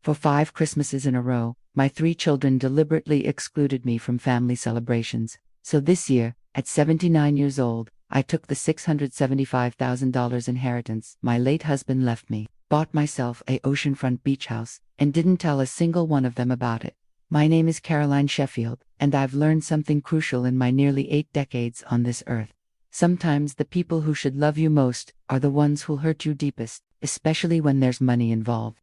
For 5 Christmases in a row, my 3 children deliberately excluded me from family celebrations. So this year, at 79 years old, I took the $675,000 inheritance my late husband left me, bought myself a oceanfront beach house, and didn't tell a single one of them about it. My name is Caroline Sheffield, and I've learned something crucial in my nearly 8 decades on this earth. Sometimes the people who should love you most are the ones who'll hurt you deepest, especially when there's money involved.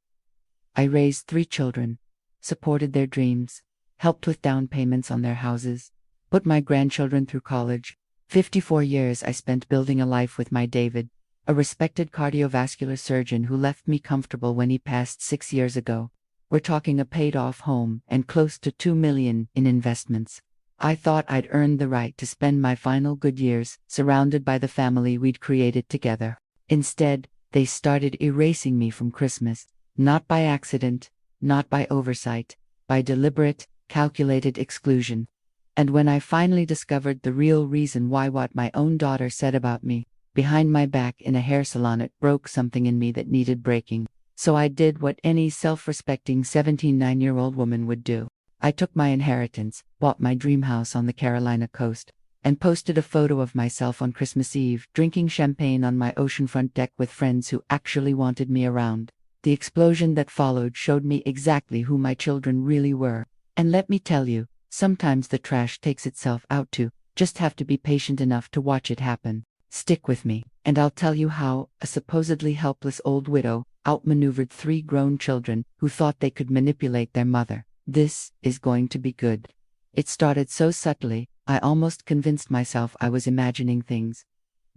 I raised 3 children, supported their dreams, helped with down payments on their houses, put my grandchildren through college. 54 years I spent building a life with my David, a respected cardiovascular surgeon who left me comfortable when he passed 6 years ago. We're talking a paid-off home and close to $2 million in investments. I thought I'd earned the right to spend my final good years surrounded by the family we'd created together. Instead, they started erasing me from Christmas. Not by accident, not by oversight, by deliberate, calculated exclusion. And when I finally discovered the real reason why, what my own daughter said about me behind my back in a hair salon, it broke something in me that needed breaking. So I did what any self-respecting 79-year-old woman would do. I took my inheritance, bought my dream house on the Carolina coast, and posted a photo of myself on Christmas Eve drinking champagne on my oceanfront deck with friends who actually wanted me around. The explosion that followed showed me exactly who my children really were. And let me tell you, sometimes the trash takes itself out too. Just have to be patient enough to watch it happen. Stick with me, and I'll tell you how a supposedly helpless old widow outmaneuvered 3 grown children who thought they could manipulate their mother. This is going to be good. It started so subtly, I almost convinced myself I was imagining things.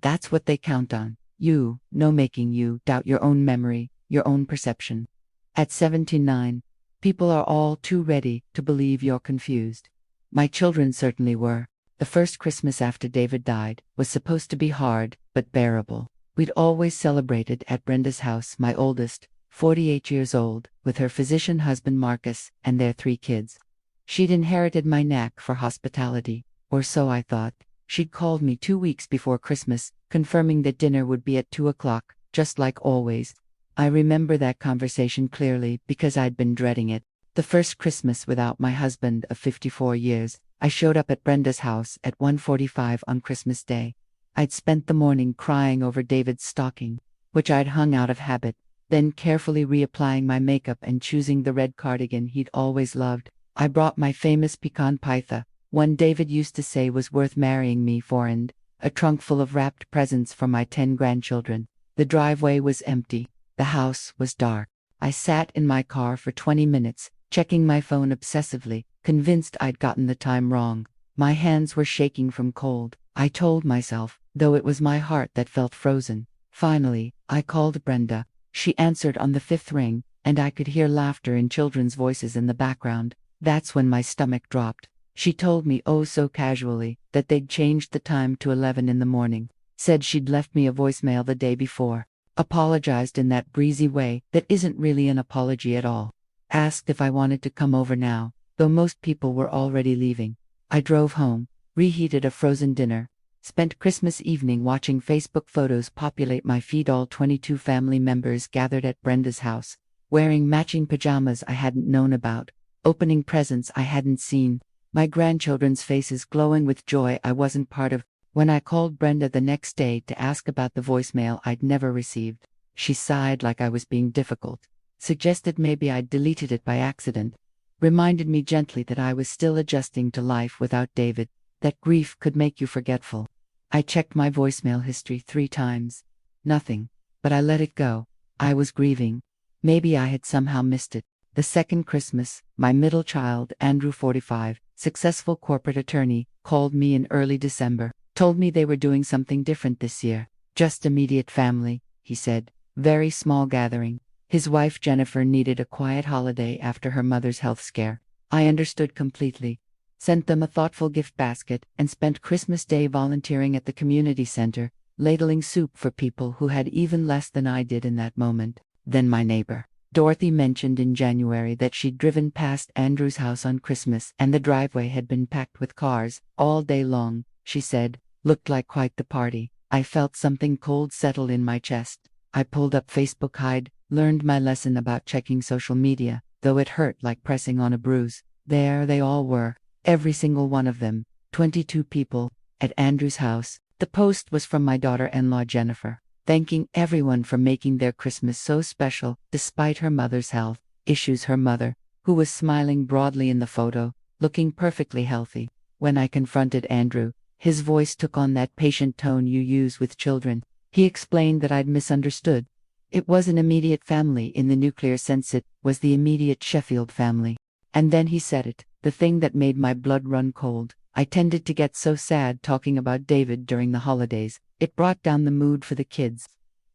That's what they count on. You, no making you doubt your own memory, your own perception. At 79, people are all too ready to believe you're confused. My children certainly were. The first Christmas after David died was supposed to be hard, but bearable. We'd always celebrated at Brenda's house, my oldest, 48 years old, with her physician husband Marcus and their 3 kids. She'd inherited my knack for hospitality, or so I thought. She'd called me 2 weeks before Christmas, confirming that dinner would be at 2 o'clock, just like always. I remember that conversation clearly because I'd been dreading it. The first Christmas without my husband of 54 years, I showed up at Brenda's house at 1:45 on Christmas Day. I'd spent the morning crying over David's stocking, which I'd hung out of habit, then carefully reapplying my makeup and choosing the red cardigan he'd always loved. I brought my famous pecan pytha, one David used to say was worth marrying me for, and a trunk full of wrapped presents for my 10 grandchildren. The driveway was empty. The house was dark. I sat in my car for 20 minutes, checking my phone obsessively, convinced I'd gotten the time wrong. My hands were shaking from cold, I told myself, though it was my heart that felt frozen. Finally, I called Brenda. She answered on the 5th ring, and I could hear laughter in children's voices in the background. That's when my stomach dropped. She told me oh so casually that they'd changed the time to 11 in the morning. Said she'd left me a voicemail the day before. Apologized in that breezy way that isn't really an apology at all. Asked if I wanted to come over now, though most people were already leaving. I drove home, reheated a frozen dinner, spent Christmas evening watching Facebook photos populate my feed. All 22 family members gathered at Brenda's house, wearing matching pajamas I hadn't known about, opening presents I hadn't seen, my grandchildren's faces glowing with joy I wasn't part of. When I called Brenda the next day to ask about the voicemail I'd never received, she sighed like I was being difficult, suggested maybe I'd deleted it by accident, reminded me gently that I was still adjusting to life without David, that grief could make you forgetful. I checked my voicemail history 3 times. Nothing, but I let it go. I was grieving. Maybe I had somehow missed it. The second Christmas, my middle child, Andrew, 45, successful corporate attorney, called me in early December. Told me they were doing something different this year. Just immediate family, he said. Very small gathering. His wife Jennifer needed a quiet holiday after her mother's health scare. I understood completely. Sent them a thoughtful gift basket and spent Christmas Day volunteering at the community center, ladling soup for people who had even less than I did in that moment. Then my neighbor, Dorothy, mentioned in January that she'd driven past Andrew's house on Christmas and the driveway had been packed with cars all day long, she said. Looked like quite the party. I felt something cold settle in my chest. I pulled up Facebook. I'd learned my lesson about checking social media. though it hurt like pressing on a bruise. There they all were, every single one of them, 22 people, at Andrew's house. The post was from my daughter-in-law Jennifer, thanking everyone for making their Christmas so special despite her mother's health issues. Her mother, who was smiling broadly in the photo, looking perfectly healthy. When I confronted Andrew, his voice took on that patient tone you use with children. He explained that I'd misunderstood. It was an immediate family in the nuclear sense, it was the immediate Sheffield family. And then he said it, the thing that made my blood run cold. I tended to get so sad talking about David during the holidays. It brought down the mood for the kids.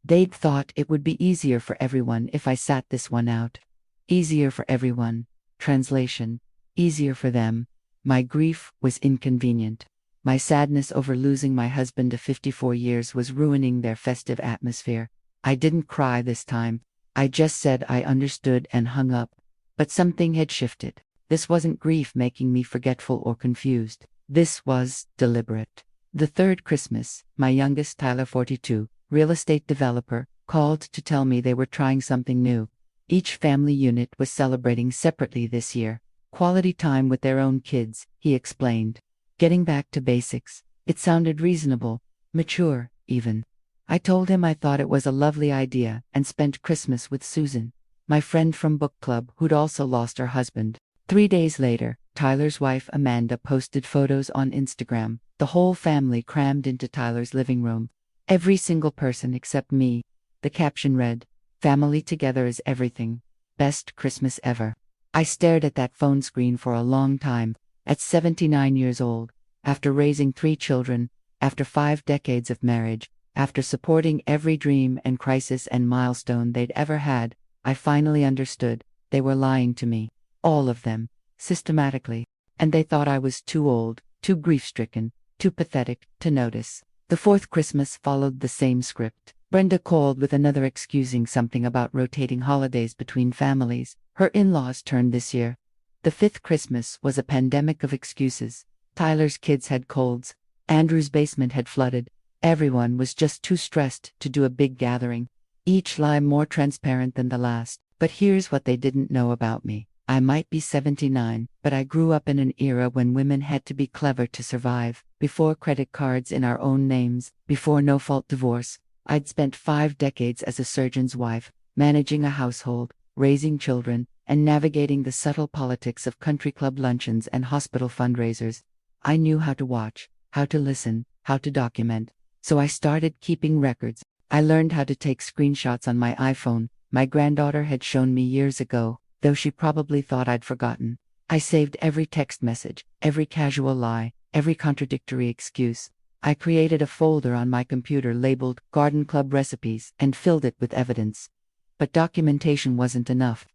They'd thought it would be easier for everyone if I sat this one out. Easier for everyone. Translation. Easier for them. My grief was inconvenient. My sadness over losing my husband of 54 years was ruining their festive atmosphere. I didn't cry this time. I just said I understood and hung up. But something had shifted. This wasn't grief making me forgetful or confused. This was deliberate. The third Christmas, my youngest, Tyler, 42, real estate developer, called to tell me they were trying something new. Each family unit was celebrating separately this year. Quality time with their own kids, he explained. Getting back to basics. It sounded reasonable, mature, even. I told him I thought it was a lovely idea and spent Christmas with Susan, my friend from book club who'd also lost her husband. 3 days later, Tyler's wife Amanda posted photos on Instagram, the whole family crammed into Tyler's living room. Every single person except me. The caption read, "Family together is everything. Best Christmas ever." I stared at that phone screen for a long time. At 79 years old, after raising 3 children, after 5 decades of marriage, after supporting every dream and crisis and milestone they'd ever had, I finally understood. They were lying to me. All of them, systematically. And they thought I was too old, too grief-stricken, too pathetic to notice. The fourth Christmas followed the same script. Brenda called with another excusing something about rotating holidays between families. Her in-laws turned this year. The fifth Christmas was a pandemic of excuses. Tyler's kids had colds. Andrew's basement had flooded. Everyone was just too stressed to do a big gathering. Each lie more transparent than the last. But here's what they didn't know about me. I might be 79, but I grew up in an era when women had to be clever to survive. Before credit cards in our own names, before no-fault divorce. I'd spent 5 decades as a surgeon's wife, managing a household, raising children, and navigating the subtle politics of country club luncheons and hospital fundraisers. I knew how to watch, how to listen, how to document. So I started keeping records. I learned how to take screenshots on my iPhone. My granddaughter had shown me years ago, though she probably thought I'd forgotten. I saved every text message, every casual lie, every contradictory excuse. I created a folder on my computer labeled Garden Club Recipes and filled it with evidence. But documentation wasn't enough.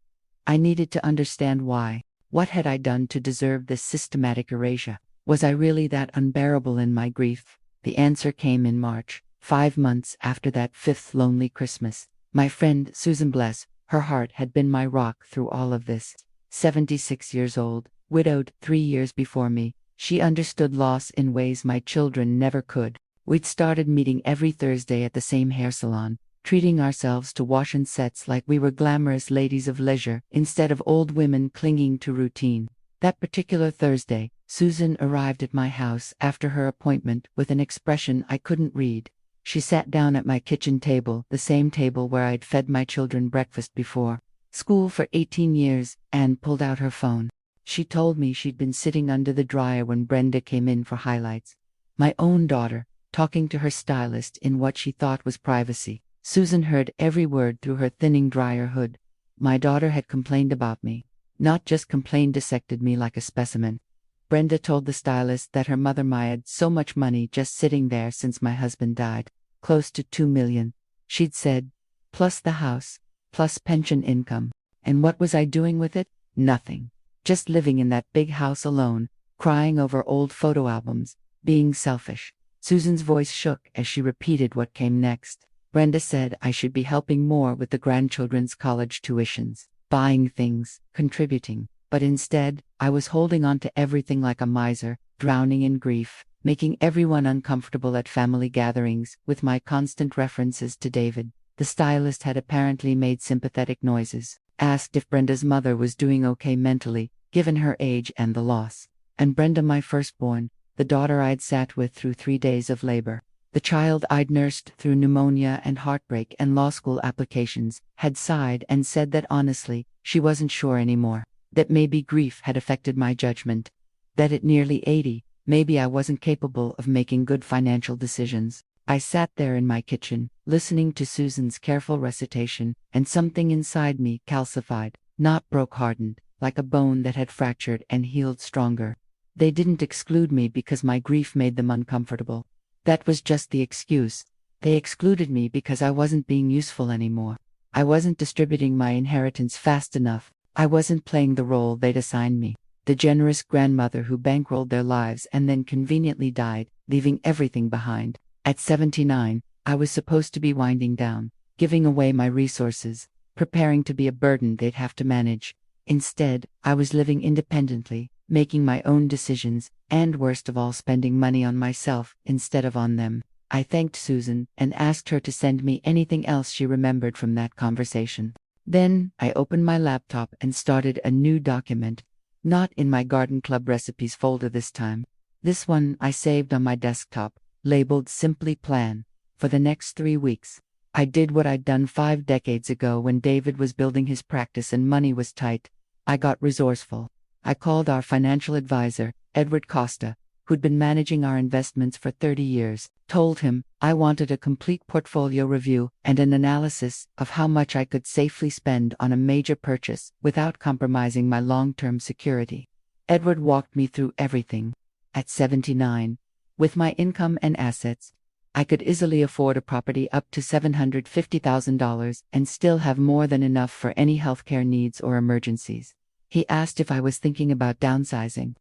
I needed to understand why. What had I done to deserve this systematic erasure? Was I really that unbearable in my grief? The answer came in March, 5 months after that 5th lonely Christmas. My friend Susan Bless, her heart had been my rock through all of this. 76 years old, widowed 3 years before me, she understood loss in ways my children never could. We'd started meeting every Thursday at the same hair salon, treating ourselves to wash-and sets like we were glamorous ladies of leisure instead of old women clinging to routine. That particular Thursday, Susan arrived at my house after her appointment with an expression I couldn't read. She sat down at my kitchen table, the same table where I'd fed my children breakfast before school for 18 years, and pulled out her phone. She told me she'd been sitting under the dryer when Brenda came in for highlights. My own daughter, talking to her stylist in what she thought was privacy. Susan heard every word through her thinning dryer hood. My daughter had complained about me. Not just complained, dissected me like a specimen. Brenda told the stylist that her mother mired so much money just sitting there since my husband died. Close to $2 million. She'd said. Plus the house. Plus pension income. And what was I doing with it? Nothing. Just living in that big house alone, crying over old photo albums, being selfish. Susan's voice shook as she repeated what came next. Brenda said I should be helping more with the grandchildren's college tuitions, buying things, contributing. But instead, I was holding on to everything like a miser, drowning in grief, making everyone uncomfortable at family gatherings with my constant references to David. The stylist had apparently made sympathetic noises. asked if Brenda's mother was doing okay mentally, given her age and the loss. And Brenda, my firstborn, the daughter I'd sat with through 3 days of labor, the child I'd nursed through pneumonia and heartbreak and law school applications, had sighed and said that honestly, she wasn't sure anymore, that maybe grief had affected my judgment, that at nearly 80, maybe I wasn't capable of making good financial decisions. I sat there in my kitchen, listening to Susan's careful recitation, and something inside me calcified, not broke-hardened, like a bone that had fractured and healed stronger. They didn't exclude me because my grief made them uncomfortable. That was just the excuse. They excluded me because I wasn't being useful anymore. I wasn't distributing my inheritance fast enough. I wasn't playing the role they'd assigned me. The generous grandmother who bankrolled their lives and then conveniently died, leaving everything behind. At 79, I was supposed to be winding down, giving away my resources, preparing to be a burden they'd have to manage. Instead, I was living independently, making my own decisions, and worst of all, spending money on myself instead of on them. I thanked Susan and asked her to send me anything else she remembered from that conversation. Then, I opened my laptop and started a new document. Not in my Garden Club recipes folder this time. This one I saved on my desktop, labeled Simply Plan. For the next 3 weeks, I did what I'd done 5 decades ago when David was building his practice and money was tight. I got resourceful. I called our financial advisor, Edward Costa, who'd been managing our investments for 30 years, told him I wanted a complete portfolio review and an analysis of how much I could safely spend on a major purchase without compromising my long-term security. Edward walked me through everything. At 79, with my income and assets, I could easily afford a property up to $750,000 and still have more than enough for any healthcare needs or emergencies. He asked if I was thinking about downsizing.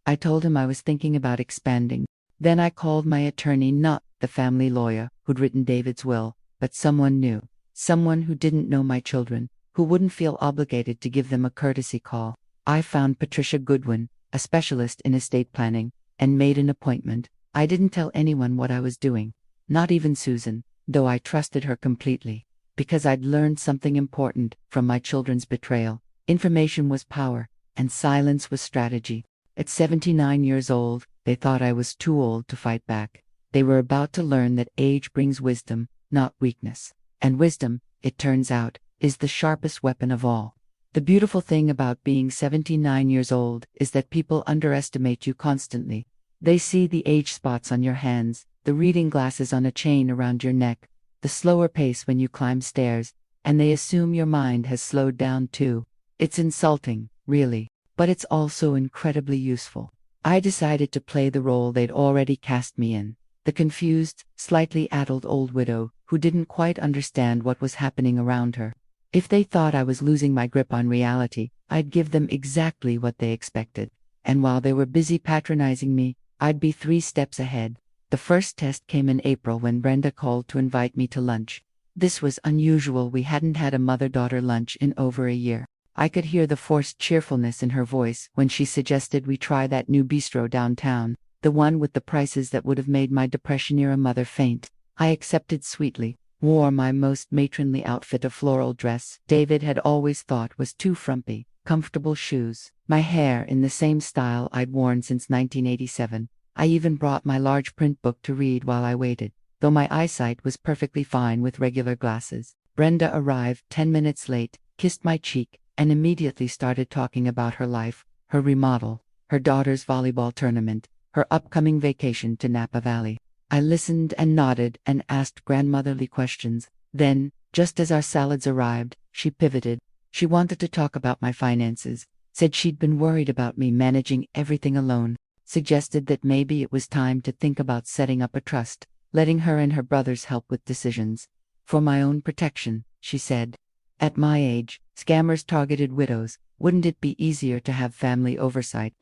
I told him I was thinking about expanding. Then I called my attorney, not the family lawyer who'd written David's will, but someone new, someone who didn't know my children, who wouldn't feel obligated to give them a courtesy call. I found Patricia Goodwin, a specialist in estate planning, and made an appointment. I didn't tell anyone what I was doing, not even Susan, though I trusted her completely, because I'd learned something important from my children's betrayal. Information was power, and silence was strategy. At 79 years old, they thought I was too old to fight back. They were about to learn that age brings wisdom, not weakness. And wisdom, it turns out, is the sharpest weapon of all. The beautiful thing about being 79 years old is that people underestimate you constantly. They see the age spots on your hands, the reading glasses on a chain around your neck, the slower pace when you climb stairs, and they assume your mind has slowed down too. It's insulting, really, but it's also incredibly useful. I decided to play the role they'd already cast me in, the confused, slightly addled old widow who didn't quite understand what was happening around her. If they thought I was losing my grip on reality, I'd give them exactly what they expected. And while they were busy patronizing me, I'd be 3 steps ahead. The first test came in April when Brenda called to invite me to lunch. This was unusual. We hadn't had a mother-daughter lunch in over a year. I could hear the forced cheerfulness in her voice when she suggested we try that new bistro downtown, the one with the prices that would have made my Depression-era mother faint. I accepted sweetly, wore my most matronly outfit, a floral dress David had always thought was too frumpy, comfortable shoes, my hair in the same style I'd worn since 1987. I even brought my large print book to read while I waited, though my eyesight was perfectly fine with regular glasses. Brenda arrived 10 minutes late, kissed my cheek, and immediately started talking about her life, her remodel, her daughter's volleyball tournament, her upcoming vacation to Napa Valley. I listened and nodded and asked grandmotherly questions. Then, just as our salads arrived, she pivoted. She wanted to talk about my finances, said she'd been worried about me managing everything alone, suggested that maybe it was time to think about setting up a trust, letting her and her brothers help with decisions. For my own protection, she said. At my age, scammers targeted widows. Wouldn't it be easier to have family oversight?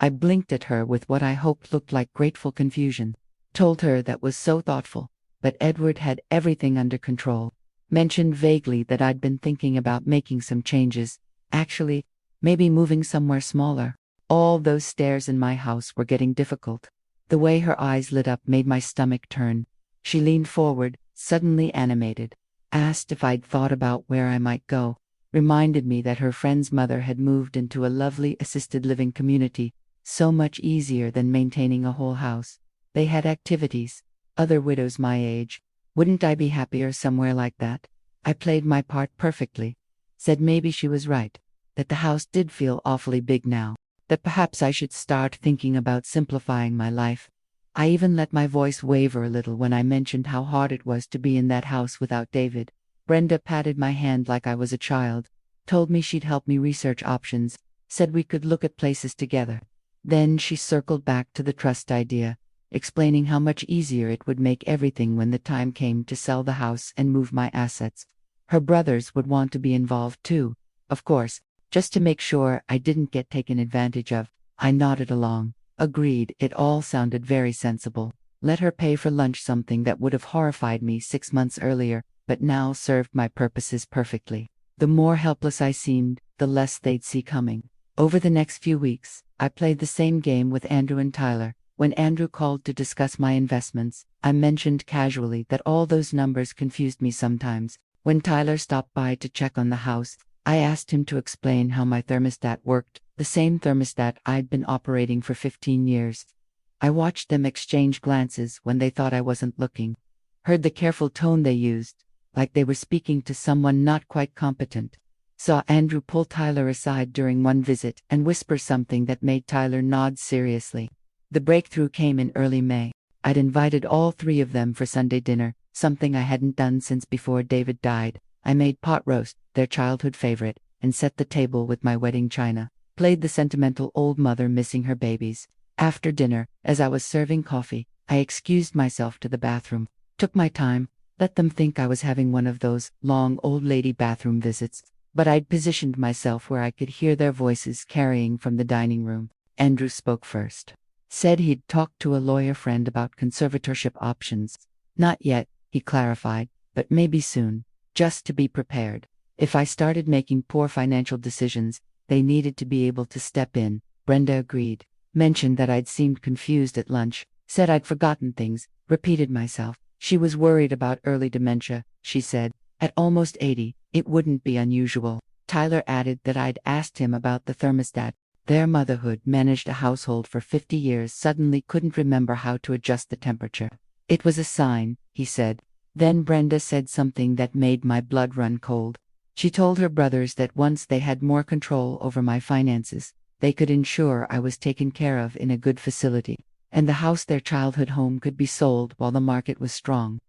I blinked at her with what I hoped looked like grateful confusion. Told her that was so thoughtful, but Edward had everything under control. Mentioned vaguely that I'd been thinking about making some changes. Actually, maybe moving somewhere smaller. All those stairs in my house were getting difficult. The way her eyes lit up made my stomach turn. She leaned forward, suddenly animated. Asked if I'd thought about where I might go. reminded me that her friend's mother had moved into a lovely assisted living community, so much easier than maintaining a whole house. They had activities. Other widows my age. Wouldn't I be happier somewhere like that? I played my part perfectly. Said maybe she was right, that the house did feel awfully big now, that perhaps I should start thinking about simplifying my life. I even let my voice waver a little when I mentioned how hard it was to be in that house without David. Brenda patted my hand like I was a child, told me she'd help me research options, said we could look at places together. Then she circled back to the trust idea, explaining how much easier it would make everything when the time came to sell the house and move my assets. Her brothers would want to be involved too, of course, just to make sure I didn't get taken advantage of. I nodded along, agreed it all sounded very sensible. Let her pay for lunch, something that would have horrified me 6 months earlier, but now served my purposes perfectly. The more helpless I seemed, the less they'd see coming. Over the next few weeks, I played the same game with Andrew and Tyler. When Andrew called to discuss my investments, I mentioned casually that all those numbers confused me sometimes. When Tyler stopped by to check on the house, I asked him to explain how my thermostat worked, the same thermostat I'd been operating for 15 years. I watched them exchange glances when they thought I wasn't looking, heard the careful tone they used, like they were speaking to someone not quite competent. Saw Andrew pull Tyler aside during one visit and whisper something that made Tyler nod seriously. The breakthrough came in early May. I'd invited all 3 of them for Sunday dinner, something I hadn't done since before David died. I made pot roast, their childhood favorite, and set the table with my wedding china. Played the sentimental old mother missing her babies. After dinner, as I was serving coffee, I excused myself to the bathroom. Took my time, let them think I was having one of those long old lady bathroom visits, but I'd positioned myself where I could hear their voices carrying from the dining room. Andrew spoke first. Said he'd talked to a lawyer friend about conservatorship options. Not yet, he clarified, but maybe soon, just to be prepared. If I started making poor financial decisions, they needed to be able to step in. Brenda agreed. Mentioned that I'd seemed confused at lunch, said I'd forgotten things, repeated myself. She was worried about early dementia, she said. At almost 80, it wouldn't be unusual. Tyler added that I'd asked him about the thermostat. Their motherhood managed a household for 50 years suddenly couldn't remember how to adjust the temperature. It was a sign, he said. Then Brenda said something that made my blood run cold. She told her brothers that once they had more control over my finances, they could ensure I was taken care of in a good facility, and the house, their childhood home, could be sold while the market was strong.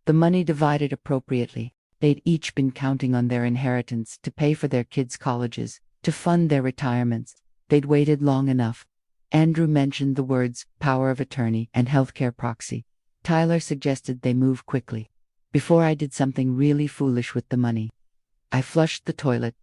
The money divided appropriately. They'd each been counting on their inheritance to pay for their kids' colleges, to fund their retirements. They'd waited long enough. Andrew mentioned the words power of attorney and healthcare proxy. Tyler suggested they move quickly, before I did something really foolish with the money. I flushed the toilet,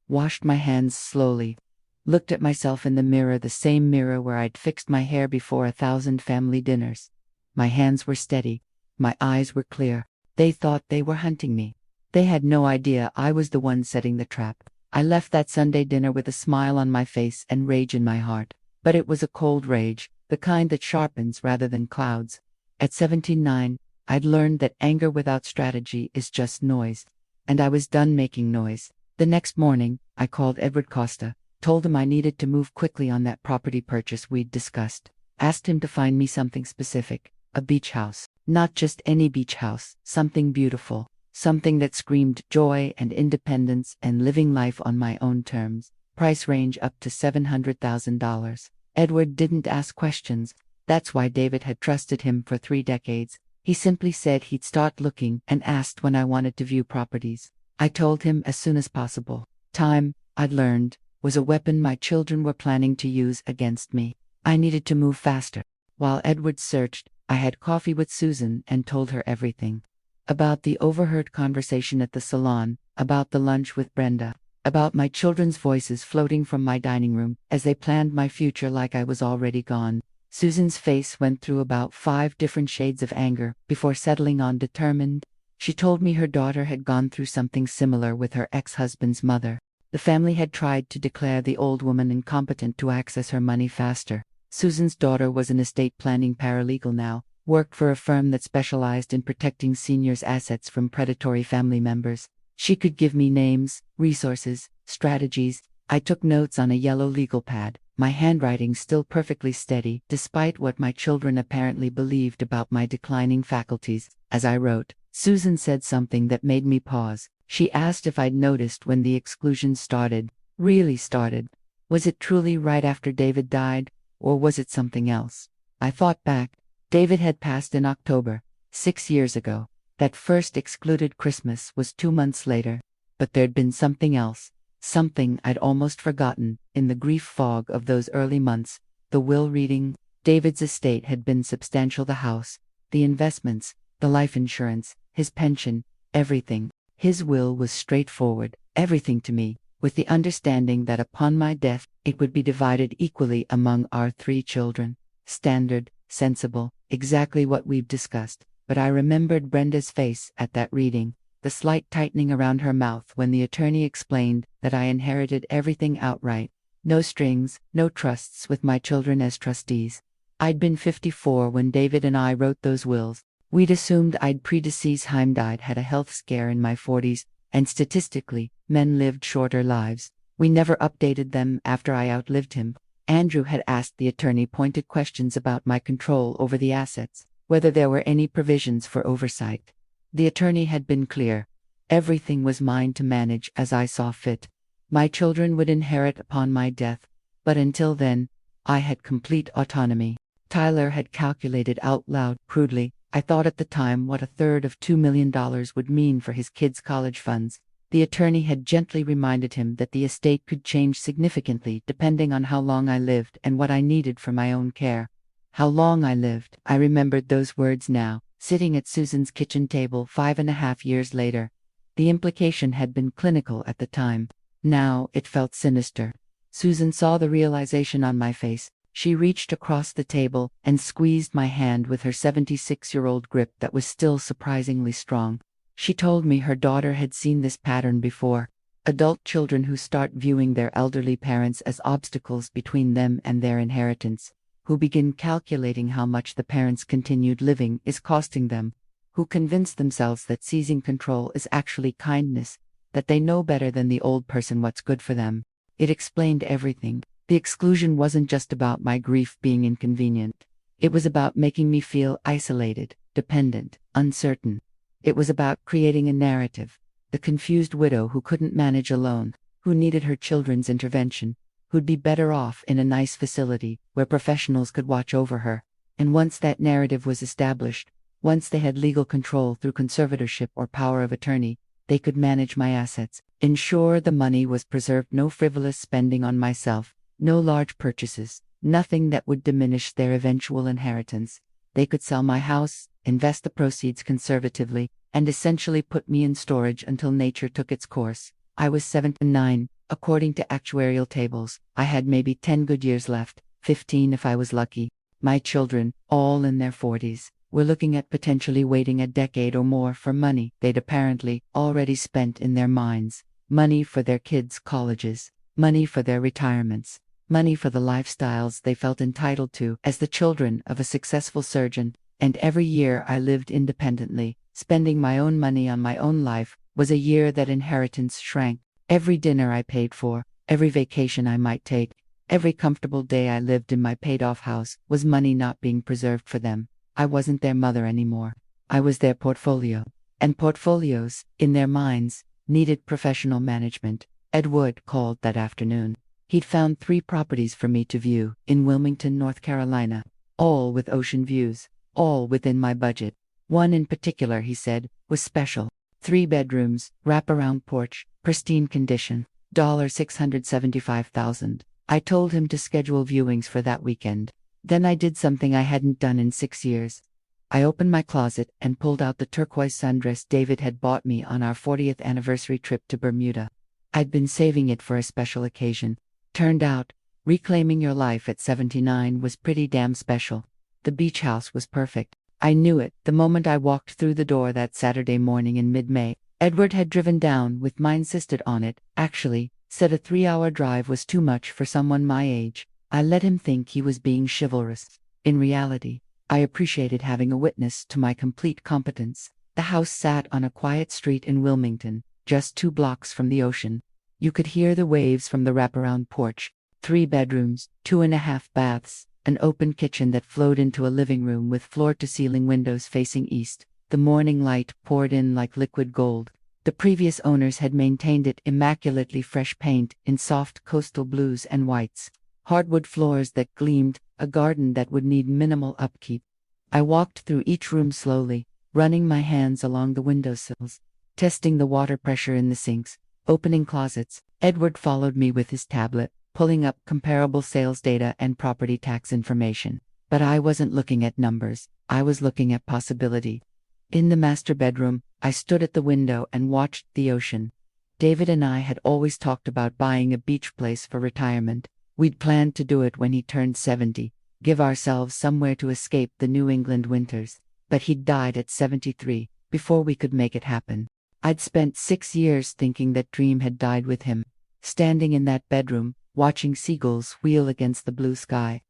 washed my hands slowly, looked at myself in the mirror, the same mirror where I'd fixed my hair before 1,000 family dinners. My hands were steady, my eyes were clear. They thought they were hunting me. They had no idea I was the one setting the trap. I left that Sunday dinner with a smile on my face and rage in my heart. But it was a cold rage, the kind that sharpens rather than clouds. At 79, I'd learned that anger without strategy is just noise. And I was done making noise. The next morning, I called Edward Costa, told him I needed to move quickly on that property purchase we'd discussed. Asked him to find me something specific, a beach house. Not just any beach house, something beautiful. Something that screamed joy and independence and living life on my own terms. Price range up to $700,000. Edward didn't ask questions. That's why David had trusted him for 3 decades. He simply said he'd start looking and asked when I wanted to view properties. I told him as soon as possible. Time, I'd learned, was a weapon my children were planning to use against me. I needed to move faster. While Edward searched, I had coffee with Susan and told her everything. About the overheard conversation at the salon, about the lunch with Brenda, about my children's voices floating from my dining room as they planned my future like I was already gone. Susan's face went through about 5 different shades of anger before settling on determined. She told me her daughter had gone through something similar with her ex-husband's mother. The family had tried to declare the old woman incompetent to access her money faster. Susan's daughter was an estate planning paralegal now, worked for a firm that specialized in protecting seniors' assets from predatory family members. She could give me names, resources, strategies. I took notes on a yellow legal pad, my handwriting still perfectly steady, despite what my children apparently believed about my declining faculties. As I wrote, Susan said something that made me pause. She asked if I'd noticed when the exclusion started. Really started. Was it truly right after David died, or was it something else? I thought back. David had passed in October, 6 years ago. That first excluded Christmas was 2 months later. But there'd been something else. Something I'd almost forgotten. In the grief fog of those early months, the will reading, David's estate had been substantial: the house, the investments, the life insurance, his pension, everything. His will was straightforward, everything to me, with the understanding that upon my death, it would be divided equally among our 3 children. Standard, sensible, exactly what we've discussed. But I remembered Brenda's face at that reading, the slight tightening around her mouth when the attorney explained that I inherited everything outright. No strings, no trusts, with my children as trustees. I'd been 54 when David and I wrote those wills. We'd assumed I'd predeceased him. I'd had a health scare in my 40s, and statistically, men lived shorter lives. We never updated them after I outlived him. Andrew had asked the attorney pointed questions about my control over the assets, whether there were any provisions for oversight. The attorney had been clear. Everything was mine to manage as I saw fit. My children would inherit upon my death, but until then, I had complete autonomy. Tyler had calculated out loud, crudely, I thought at the time, what a third of $2 million would mean for his kids' college funds. The attorney had gently reminded him that the estate could change significantly depending on how long I lived and what I needed for my own care. How long I lived. I remembered those words now, sitting at Susan's kitchen table 5.5 years later. The implication had been clinical at the time. Now it felt sinister. Susan saw the realization on my face. She reached across the table and squeezed my hand with her 76-year-old grip that was still surprisingly strong. She told me her daughter had seen this pattern before. Adult children who start viewing their elderly parents as obstacles between them and their inheritance, who begin calculating how much the parents' continued living is costing them, who convince themselves that seizing control is actually kindness, that they know better than the old person what's good for them. It explained everything. The exclusion wasn't just about my grief being inconvenient. It was about making me feel isolated, dependent, uncertain. It was about creating a narrative. The confused widow who couldn't manage alone, who needed her children's intervention, who'd be better off in a nice facility where professionals could watch over her. And once that narrative was established, once they had legal control through conservatorship or power of attorney, they could manage my assets, ensure the money was preserved, no frivolous spending on myself, no large purchases, nothing that would diminish their eventual inheritance. They could sell my house, invest the proceeds conservatively, and essentially put me in storage until nature took its course. I was 79. According to actuarial tables, I had maybe 10 good years left, 15 if I was lucky. My children, all in their 40s, were looking at potentially waiting a decade or more for money they'd apparently already spent in their minds. Money for their kids' colleges, money for their retirements, money for the lifestyles they felt entitled to as the children of a successful surgeon. And every year I lived independently, spending my own money on my own life, was a year that inheritance shrank. Every dinner I paid for, every vacation I might take, every comfortable day I lived in my paid-off house was money not being preserved for them. I wasn't their mother anymore. I was their portfolio. And portfolios, in their minds, needed professional management. Ed Wood called that afternoon. He'd found 3 properties for me to view in Wilmington, North Carolina, all with ocean views, all within my budget. One in particular, he said, was special. 3 bedrooms, wraparound porch, pristine condition, $675,000. I told him to schedule viewings for that weekend. Then I did something I hadn't done in 6 years. I opened my closet and pulled out the turquoise sundress David had bought me on our 40th anniversary trip to Bermuda. I'd been saving it for a special occasion. Turned out, reclaiming your life at 79 was pretty damn special. The beach house was perfect. I knew it the moment I walked through the door that Saturday morning in mid-May. Edward had driven down with my insisted on it, actually, said a 3-hour drive was too much for someone my age. I let him think he was being chivalrous. In reality, I appreciated having a witness to my complete competence. The house sat on a quiet street in Wilmington, just 2 blocks from the ocean. You could hear the waves from the wraparound porch. 3 bedrooms, 2.5 baths, an open kitchen that flowed into a living room with floor-to-ceiling windows facing east. The morning light poured in like liquid gold. The previous owners had maintained it immaculately fresh paint in soft coastal blues and whites, hardwood floors that gleamed, a garden that would need minimal upkeep. I walked through each room slowly, running my hands along the windowsills, testing the water pressure in the sinks, opening closets. Edward followed me with his tablet, pulling up comparable sales data and property tax information. But I wasn't looking at numbers, I was looking at possibility. In the master bedroom, I stood at the window and watched the ocean. David and I had always talked about buying a beach place for retirement. We'd planned to do it when he turned 70, give ourselves somewhere to escape the New England winters. But he'd died at 73, before we could make it happen. I'd spent 6 years thinking that dream had died with him. Standing in that bedroom, watching seagulls wheel against the blue sky,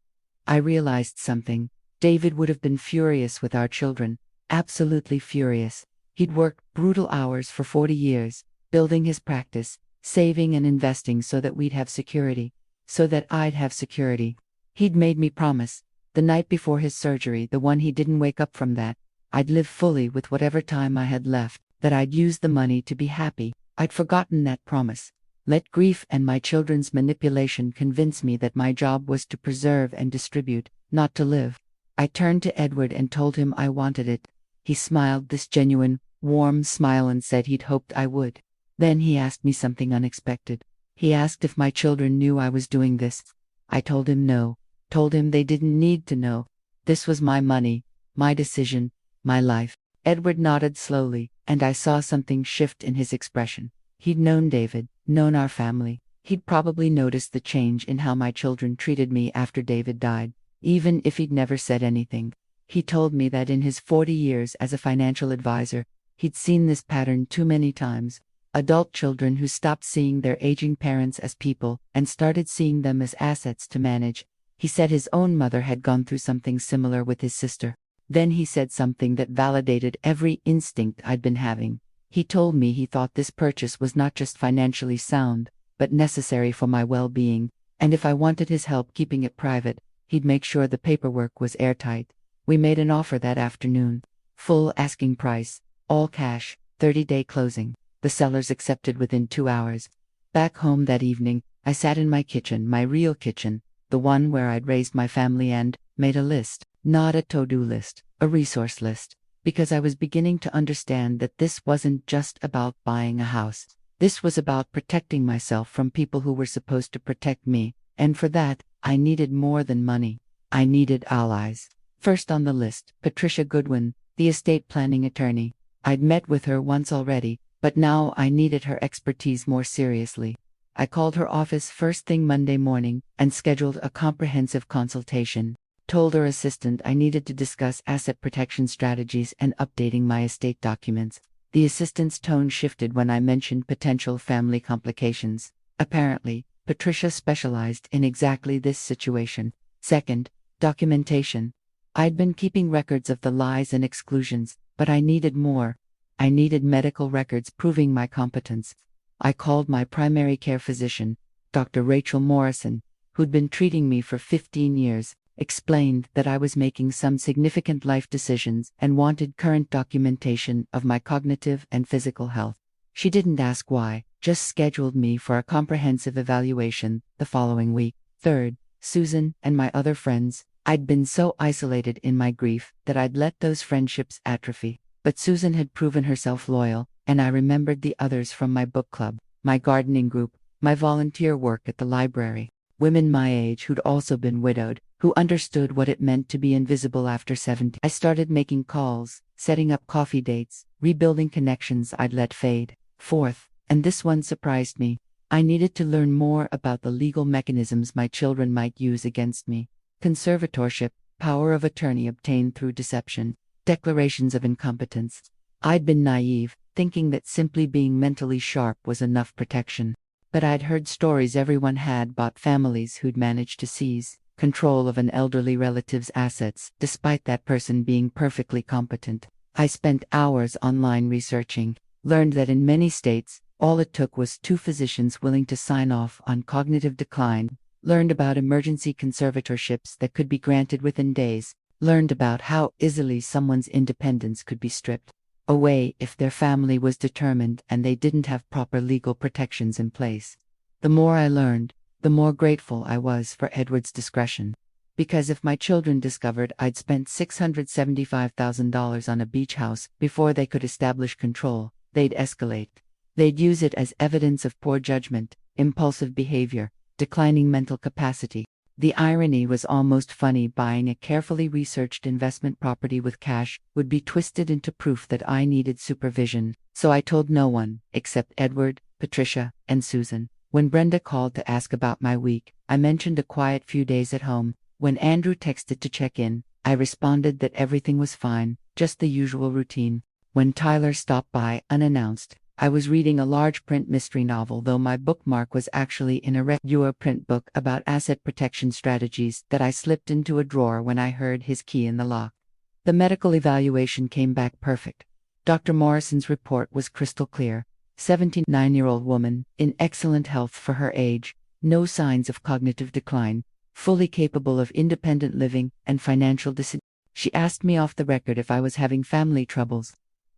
I realized something. David would have been furious with our children. Absolutely furious. He'd worked brutal hours for 40 years, building his practice, saving and investing so that we'd have security, so that I'd have security. He'd made me promise, the night before his surgery, the one he didn't wake up from, that I'd live fully with whatever time I had left, that I'd use the money to be happy. I'd forgotten that promise. Let grief and my children's manipulation convince me that my job was to preserve and distribute, not to live. I turned to Edward and told him I wanted it. He smiled this genuine, warm smile and said he'd hoped I would. Then he asked me something unexpected. He asked if my children knew I was doing this. I told him no, told him they didn't need to know. This was my money, my decision, my life. Edward nodded slowly, and I saw something shift in his expression. He'd known David, known our family. He'd probably noticed the change in how my children treated me after David died, even if he'd never said anything. He told me that in his 40 years as a financial advisor, he'd seen this pattern too many times. Adult children who stopped seeing their aging parents as people and started seeing them as assets to manage. He said his own mother had gone through something similar with his sister. Then he said something that validated every instinct I'd been having. He told me he thought this purchase was not just financially sound, but necessary for my well-being, and if I wanted his help keeping it private, he'd make sure the paperwork was airtight. We made an offer that afternoon. Full asking price, all cash, 30-day closing. The sellers accepted within 2 hours. Back home that evening, I sat in my kitchen, my real kitchen, the one where I'd raised my family, and made a list. Not a to-do list, a resource list. Because I was beginning to understand that this wasn't just about buying a house. This was about protecting myself from people who were supposed to protect me, and for that, I needed more than money. I needed allies. First on the list, Patricia Goodwin, the estate planning attorney. I'd met with her once already, but now I needed her expertise more seriously. I called her office first thing Monday morning and scheduled a comprehensive consultation. Told her assistant I needed to discuss asset protection strategies and updating my estate documents. The assistant's tone shifted when I mentioned potential family complications. Apparently, Patricia specialized in exactly this situation. Second, documentation. I'd been keeping records of the lies and exclusions, but I needed more. I needed medical records proving my competence. I called my primary care physician, Dr. Rachel Morrison, who'd been treating me for 15 years, explained that I was making some significant life decisions and wanted current documentation of my cognitive and physical health. She didn't ask why, just scheduled me for a comprehensive evaluation the following week. Third, Susan and my other friends. I'd been so isolated in my grief that I'd let those friendships atrophy. But Susan had proven herself loyal, and I remembered the others from my book club, my gardening group, my volunteer work at the library. Women my age who'd also been widowed, who understood what it meant to be invisible after 70. I started making calls, setting up coffee dates, rebuilding connections I'd let fade. Fourth, and this one surprised me, I needed to learn more about the legal mechanisms my children might use against me. Conservatorship, power of attorney obtained through deception, declarations of incompetence. I'd been naive, thinking that simply being mentally sharp was enough protection. But I'd heard stories everyone had about families who'd managed to seize control of an elderly relative's assets, despite that person being perfectly competent. I spent hours online researching, learned that in many states, All it took was 2 physicians willing to sign off on cognitive decline, learned about emergency conservatorships that could be granted within days, learned about how easily someone's independence could be stripped away if their family was determined and they didn't have proper legal protections in place. The more I learned, the more grateful I was for Edward's discretion. Because if my children discovered I'd spent $675,000 on a beach house before they could establish control, they'd escalate. They'd use it as evidence of poor judgment, impulsive behavior, declining mental capacity. The irony was almost funny. Buying a carefully researched investment property with cash would be twisted into proof that I needed supervision, so I told no one, except Edward, Patricia, and Susan. When Brenda called to ask about my week, I mentioned a quiet few days at home. When Andrew texted to check in, I responded that everything was fine, just the usual routine. When Tyler stopped by unannounced, I was reading a large print mystery novel, though my bookmark was actually in a regular print book about asset protection strategies that I slipped into a drawer when I heard his key in the lock. The medical evaluation came back perfect. Dr. Morrison's report was crystal clear. 79-year-old woman, in excellent health for her age, no signs of cognitive decline, fully capable of independent living and financial decisions. She asked me off the record if I was having family troubles.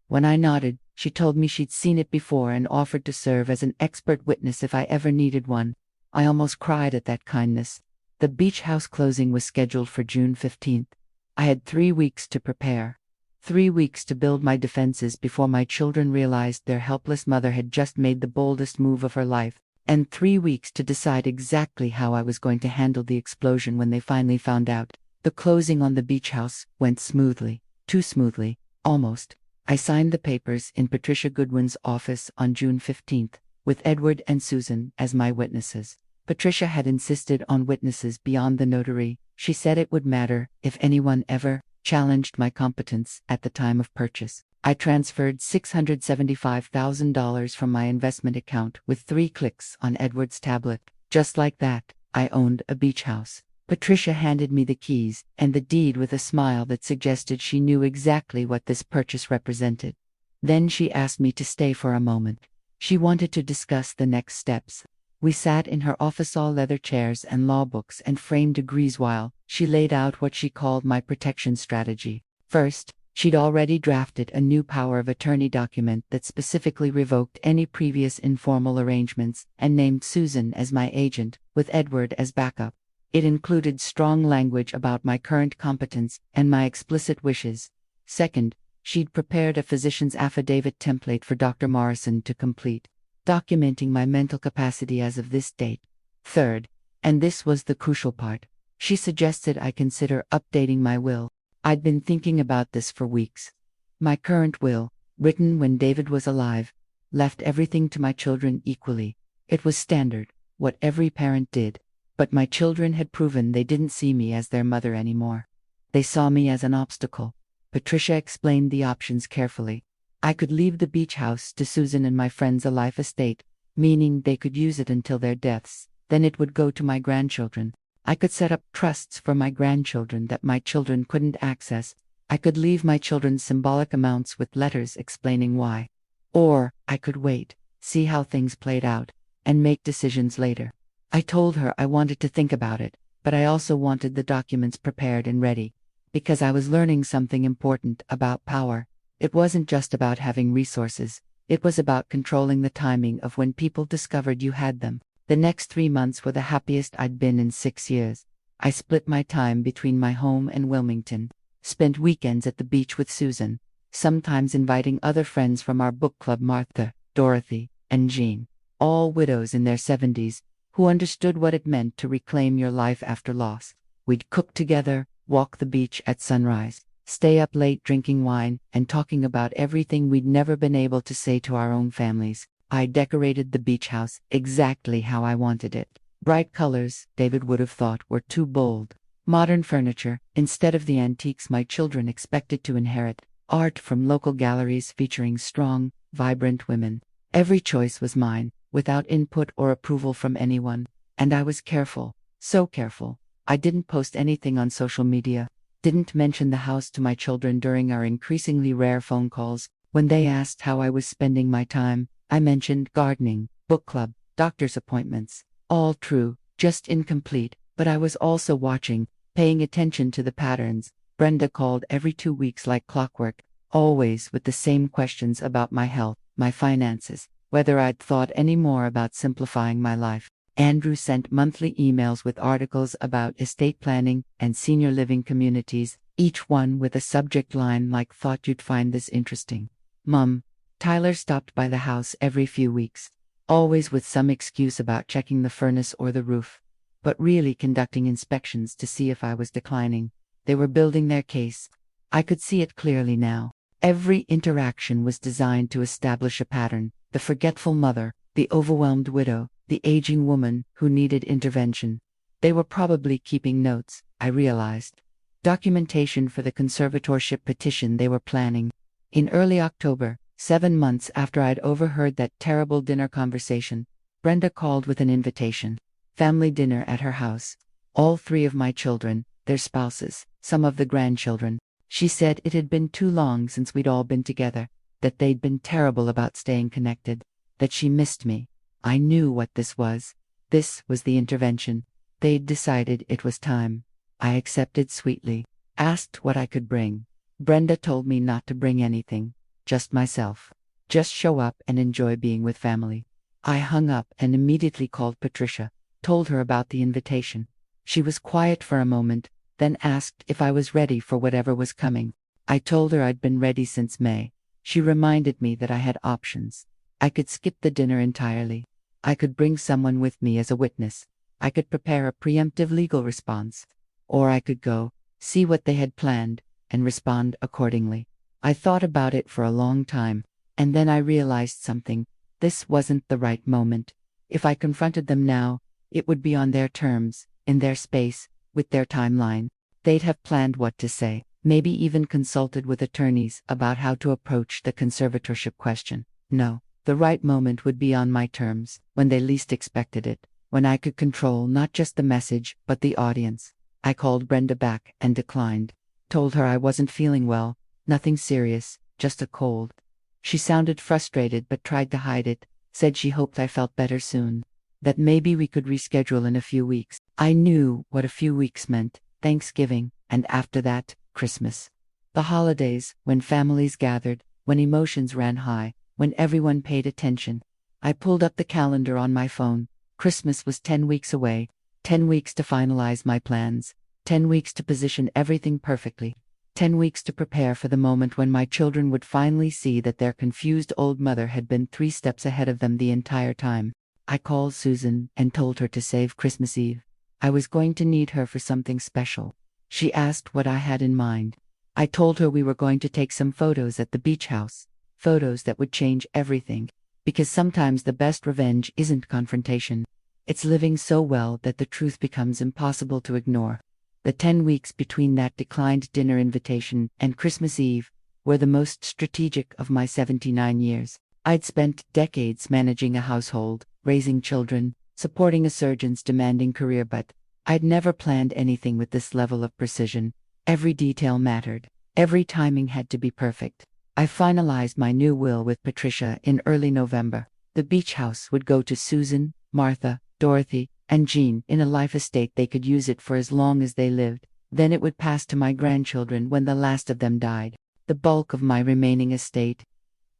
When I nodded, she told me she'd seen it before and offered to serve as an expert witness if I ever needed one. I almost cried at that kindness. The beach house closing was scheduled for June 15th. I had 3 weeks to prepare. 3 weeks to build my defenses before my children realized their helpless mother had just made the boldest move of her life, and 3 weeks to decide exactly how I was going to handle the explosion when they finally found out. The closing on the beach house went smoothly. Too smoothly, almost. I signed the papers in Patricia Goodwin's office on June 15th, with Edward and Susan as my witnesses. Patricia had insisted on witnesses beyond the notary. She said it would matter if anyone ever challenged my competence at the time of purchase. I transferred $675,000 from my investment account with 3 clicks on Edward's tablet. Just like that, I owned a beach house. Patricia handed me the keys and the deed with a smile that suggested she knew exactly what this purchase represented. Then she asked me to stay for a moment. She wanted to discuss the next steps. We sat in her office, all leather chairs and law books and framed degrees, while she laid out what she called my protection strategy. First, she'd already drafted a new power of attorney document that specifically revoked any previous informal arrangements and named Susan as my agent, with Edward as backup. It included strong language about my current competence and my explicit wishes. Second, she'd prepared a physician's affidavit template for Dr. Morrison to complete, documenting my mental capacity as of this date. Third, and this was the crucial part, she suggested I consider updating my will. I'd been thinking about this for weeks. My current will, written when David was alive, left everything to my children equally. It was standard, what every parent did. But my children had proven they didn't see me as their mother anymore. They saw me as an obstacle. Patricia explained the options carefully. I could leave the beach house to Susan and my friends a life estate, meaning they could use it until their deaths. Then it would go to my grandchildren. I could set up trusts for my grandchildren that my children couldn't access. I could leave my children symbolic amounts with letters explaining why. Or I could wait, see how things played out, and make decisions later. I told her I wanted to think about it, but I also wanted the documents prepared and ready, because I was learning something important about power. It wasn't just about having resources, it was about controlling the timing of when people discovered you had them. The next 3 months were the happiest I'd been in 6 years. I split my time between my home and Wilmington, spent weekends at the beach with Susan, sometimes inviting other friends from our book club, Martha, Dorothy, and Jean, all widows in their 70s, who understood what it meant to reclaim your life after loss. We'd cook together, walk the beach at sunrise, stay up late drinking wine and talking about everything we'd never been able to say to our own families. I decorated the beach house exactly how I wanted it. Bright colors, David would have thought, were too bold. Modern furniture, instead of the antiques my children expected to inherit. Art from local galleries featuring strong, vibrant women. Every choice was mine, without input or approval from anyone. And I was careful, so careful. I didn't post anything on social media, didn't mention the house to my children during our increasingly rare phone calls. When they asked how I was spending my time, I mentioned gardening, book club, doctor's appointments. All true, just incomplete, but I was also watching, paying attention to the patterns. Brenda called every 2 weeks like clockwork, always with the same questions about my health, my finances, whether I'd thought any more about simplifying my life. Andrew sent monthly emails with articles about estate planning and senior living communities, each one with a subject line like "Thought you'd find this interesting." Mum, Tyler stopped by the house every few weeks, always with some excuse about checking the furnace or the roof, but really conducting inspections to see if I was declining. They were building their case. I could see it clearly now. Every interaction was designed to establish a pattern: the forgetful mother, the overwhelmed widow, the aging woman who needed intervention. They were probably keeping notes, I realized. Documentation for the conservatorship petition they were planning. In early October, 7 months after I'd overheard that terrible dinner conversation, Brenda called with an invitation. Family dinner at her house. All 3 of my children, their spouses, some of the grandchildren. She said it had been too long since we'd all been together, that they'd been terrible about staying connected, that she missed me. I knew what this was. This was the intervention. They'd decided it was time. I accepted sweetly, asked what I could bring. Brenda told me not to bring anything, just myself. Just show up and enjoy being with family. I hung up and immediately called Patricia, told her about the invitation. She was quiet for a moment, then asked if I was ready for whatever was coming. I told her I'd been ready since May. She reminded me that I had options. I could skip the dinner entirely. I could bring someone with me as a witness. I could prepare a preemptive legal response. Or I could go, see what they had planned, and respond accordingly. I thought about it for a long time, and then I realized something. This wasn't the right moment. If I confronted them now, it would be on their terms, in their space, with their timeline. They'd have planned what to say, maybe even consulted with attorneys about how to approach the conservatorship question. No, the right moment would be on my terms, when they least expected it, when I could control not just the message, but the audience. I called Brenda back and declined. Told her I wasn't feeling well, nothing serious, just a cold. She sounded frustrated but tried to hide it, said she hoped I felt better soon, that maybe we could reschedule in a few weeks. I knew what a few weeks meant: Thanksgiving, and after that, Christmas. The holidays, when families gathered, when emotions ran high, when everyone paid attention. I pulled up the calendar on my phone. Christmas was 10 weeks away, 10 weeks to finalize my plans, 10 weeks to position everything perfectly, 10 weeks to prepare for the moment when my children would finally see that their confused old mother had been 3 steps ahead of them the entire time. I called Susan and told her to save Christmas Eve. I was going to need her for something special. She asked what I had in mind. I told her we were going to take some photos at the beach house, photos that would change everything, because sometimes the best revenge isn't confrontation. It's living so well that the truth becomes impossible to ignore. The 10 weeks between that declined dinner invitation and Christmas Eve were the most strategic of my 79 years. I'd spent decades managing a household, raising children, supporting a surgeon's demanding career, but I'd never planned anything with this level of precision. Every detail mattered. Every timing had to be perfect. I finalized my new will with Patricia in early November. The beach house would go to Susan, Martha, Dorothy, and Jean in a life estate. They could use it for as long as they lived. Then it would pass to my grandchildren when the last of them died. The bulk of my remaining estate,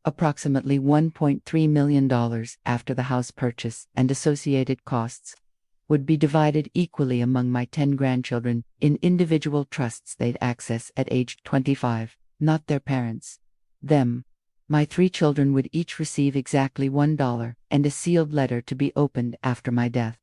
approximately $1.3 million after the house purchase and associated costs, would be divided equally among my 10 grandchildren in individual trusts they'd access at age 25, not their parents. Them. My 3 children would each receive exactly $1 and a sealed letter to be opened after my death.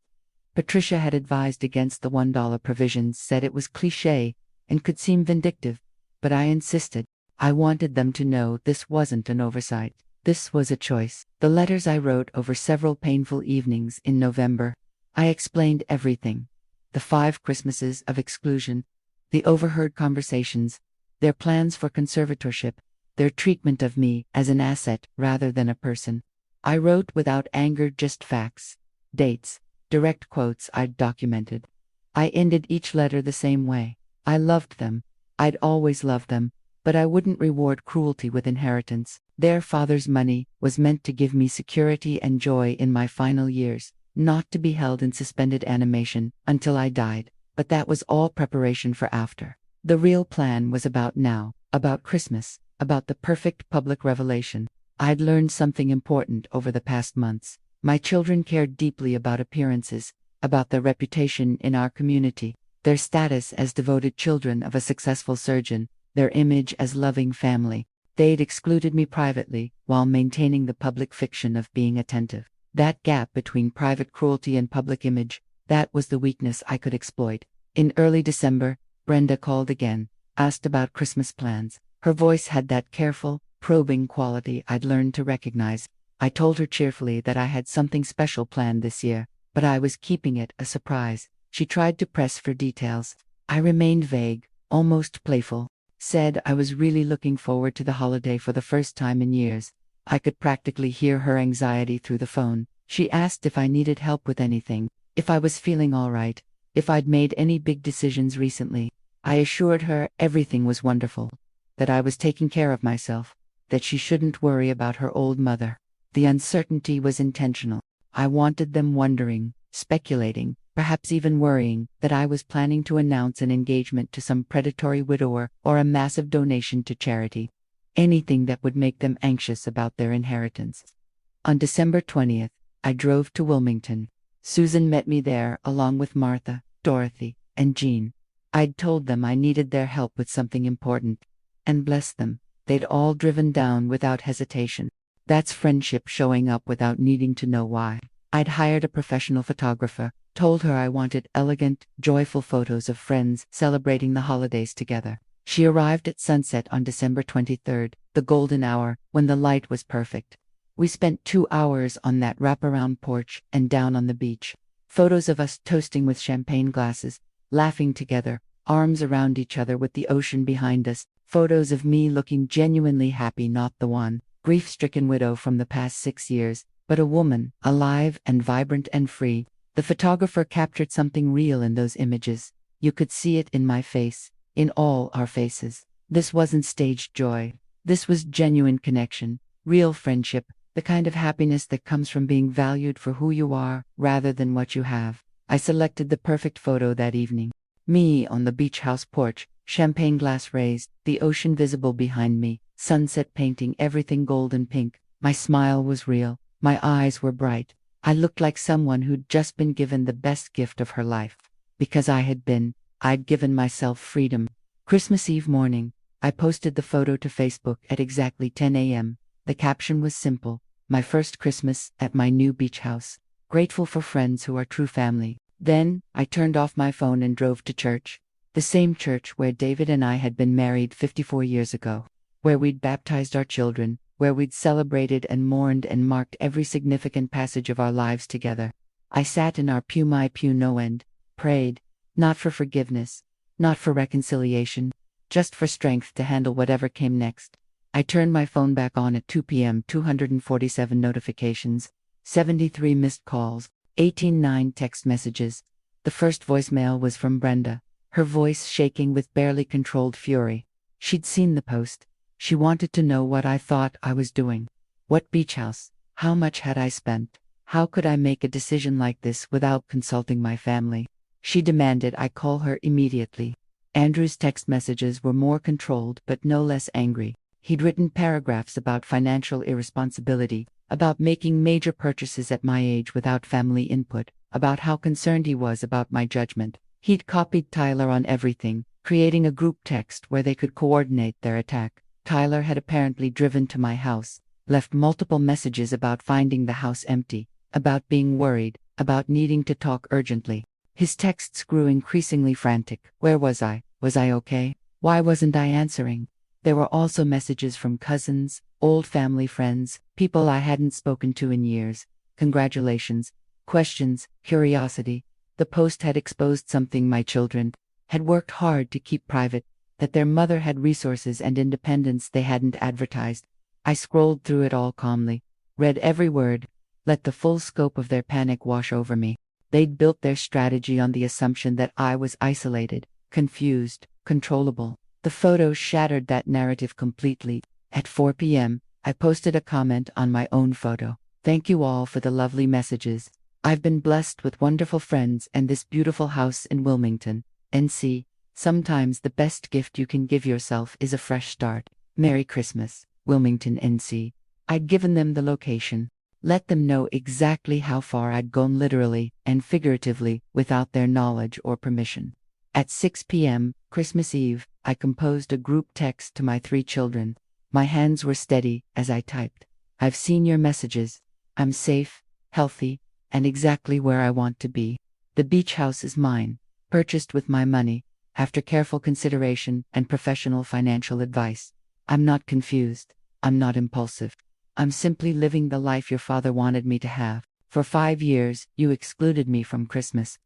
Patricia had advised against the $1 provisions, said it was cliché and could seem vindictive, but I insisted. I wanted them to know this wasn't an oversight. This was a choice. The letters I wrote over several painful evenings in November. I explained everything. The 5 Christmases of exclusion, the overheard conversations, their plans for conservatorship, their treatment of me as an asset rather than a person. I wrote without anger, just facts, dates, direct quotes I'd documented. I ended each letter the same way. I loved them. I'd always loved them. But I wouldn't reward cruelty with inheritance. Their father's money was meant to give me security and joy in my final years, not to be held in suspended animation until I died, but that was all preparation for after. The real plan was about now, about Christmas, about the perfect public revelation. I'd learned something important over the past months. My children cared deeply about appearances, about their reputation in our community, their status as devoted children of a successful surgeon, their image as loving family. They'd excluded me privately, while maintaining the public fiction of being attentive. That gap between private cruelty and public image, that was the weakness I could exploit. In early December, Brenda called again, asked about Christmas plans. Her voice had that careful, probing quality I'd learned to recognize. I told her cheerfully that I had something special planned this year, but I was keeping it a surprise. She tried to press for details. I remained vague, almost playful. Said I was really looking forward to the holiday for the first time in years. I could practically hear her anxiety through the phone. She asked if I needed help with anything, if I was feeling all right, if I'd made any big decisions recently. I assured her everything was wonderful, that I was taking care of myself, that she shouldn't worry about her old mother. The uncertainty was intentional. I wanted them wondering, speculating, perhaps even worrying that I was planning to announce an engagement to some predatory widower or a massive donation to charity. Anything that would make them anxious about their inheritance. On December 20th, I drove to Wilmington. Susan met me there along with Martha, Dorothy, and Jean. I'd told them I needed their help with something important. And bless them, they'd all driven down without hesitation. That's friendship showing up without needing to know why. I'd hired a professional photographer, told her I wanted elegant, joyful photos of friends celebrating the holidays together. She arrived at sunset on December 23rd, the golden hour, when the light was perfect. We spent 2 hours on that wraparound porch and down on the beach. Photos of us toasting with champagne glasses, laughing together, arms around each other with the ocean behind us. Photos of me looking genuinely happy, not the one, grief-stricken widow from the past 6 years, but a woman, alive and vibrant and free. The photographer captured something real in those images. You could see it in my face, in all our faces. This wasn't staged joy. This was genuine connection, real friendship, the kind of happiness that comes from being valued for who you are, rather than what you have. I selected the perfect photo that evening. Me on the beach house porch, champagne glass raised, the ocean visible behind me, sunset painting everything gold and pink. My smile was real. My eyes were bright. I looked like someone who'd just been given the best gift of her life. Because I'd given myself freedom. Christmas Eve morning, I posted the photo to Facebook at exactly 10 a.m. The caption was simple: my first Christmas at my new beach house. Grateful for friends who are true family. Then, I turned off my phone and drove to church. The same church where David and I had been married 54 years ago. Where we'd baptized our children. Where we'd celebrated and mourned and marked every significant passage of our lives together. I sat in our pew, my pew, no end, prayed, not for forgiveness, not for reconciliation, just for strength to handle whatever came next. I turned my phone back on at 2 p.m. 247 notifications, 73 missed calls, 18 text messages. The first voicemail was from Brenda, her voice shaking with barely controlled fury. She'd seen the post. She wanted to know what I thought I was doing. What beach house? How much had I spent? How could I make a decision like this without consulting my family? She demanded I call her immediately. Andrew's text messages were more controlled but no less angry. He'd written paragraphs about financial irresponsibility, about making major purchases at my age without family input, about how concerned he was about my judgment. He'd copied Tyler on everything, creating a group text where they could coordinate their attack. Tyler had apparently driven to my house, left multiple messages about finding the house empty, about being worried, about needing to talk urgently. His texts grew increasingly frantic. Where was I? Was I okay? Why wasn't I answering? There were also messages from cousins, old family friends, people I hadn't spoken to in years. Congratulations, questions, curiosity. The post had exposed something my children had worked hard to keep private, that their mother had resources and independence they hadn't advertised. I scrolled through it all calmly, read every word, let the full scope of their panic wash over me. They'd built their strategy on the assumption that I was isolated, confused, controllable. The photos shattered that narrative completely. At 4 p.m., I posted a comment on my own photo. Thank you all for the lovely messages. I've been blessed with wonderful friends and this beautiful house in Wilmington, NC. Sometimes the best gift you can give yourself is a fresh start. Merry Christmas, Wilmington, NC. I'd given them the location. Let them know exactly how far I'd gone literally and figuratively without their knowledge or permission. At 6 p.m., Christmas Eve, I composed a group text to my 3 children. My hands were steady as I typed. I've seen your messages. I'm safe, healthy, and exactly where I want to be. The beach house is mine, purchased with my money, after careful consideration and professional financial advice. I'm not confused. I'm not impulsive. I'm simply living the life your father wanted me to have. For 5 years, you excluded me from Christmas.